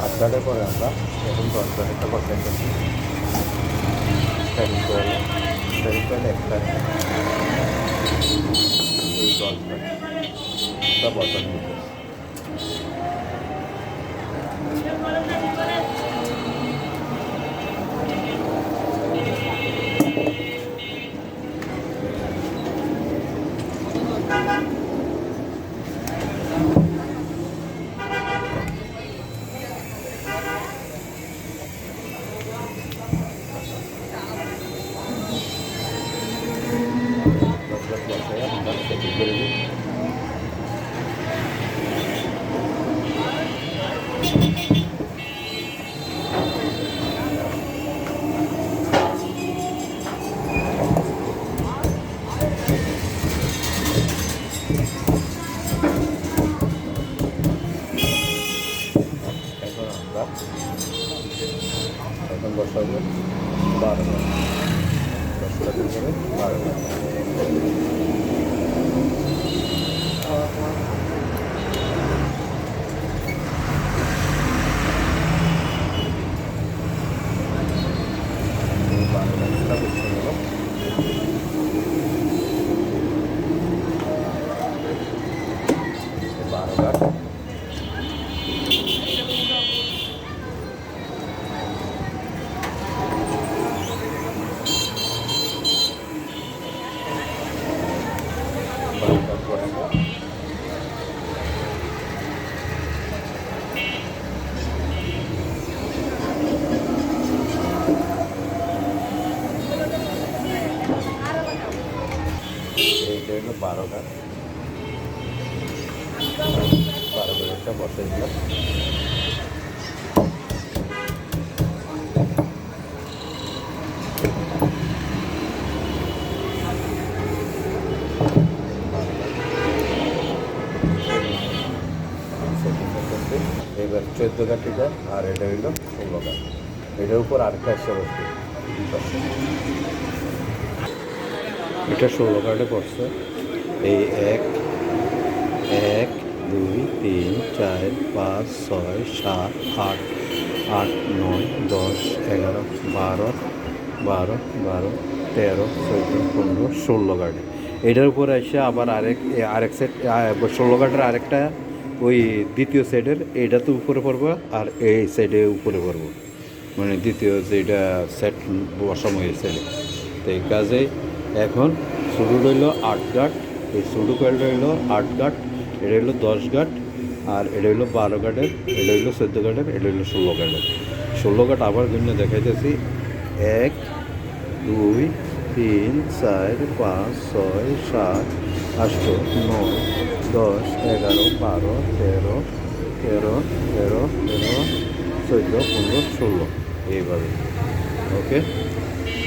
8 গার্ডের পরে আমরা এখন 10 গার্ডেরটা বসাই করছি। স্টারিং কয়েল একটা এই 10 গার্ডটা বসানো হচ্ছে। বসাই আমরা সেটিং করে দিই। এখন বসাবো 12 গার্ড। 10 গার্ডের পরে 12 গার্ড। এইটা হলো 12 গার্ড। 12 গার্ডটা বসাই দিলাম। এবার 14 গার্ড এটা, আর এটা হইল 16 গার্ড। এটার উপর আরেকটা এসে বসবে। এটা 16 গার্ডে পড়ছে। এই 1 1 2 3 4 5 6 7 8 8 9 10 11 12 12 12 13 14 15 16 গার্ডে। এটার উপরে এসে আবার আরেক সেট 16 গার্ডের আরেকটা ওই দ্বিতীয় সাইডের এইটা তো উপরে পড়বো, আর এই সাইডে উপরে পড়বো, মানে দ্বিতীয় যেটা সেট বসানো হয়েছে। তো এই কাজে এখন শুরু রইল 8 গার্ড। এই শুরু কয়েলটা হইলো 8 গার্ড, এটা হইলো 10 গার্ড, আর এটা হইলো 12 গার্ডের, এটা হইলো 14 গার্ডের, এটা হইলো 16 গার্ডের। 16 গার্ড আবার জন্য দেখাইতেছি। 1 2 3 4 5 6 7 8 9 10 11 12 13 13 13 13 14 15 16 এইভাবে। ওকে।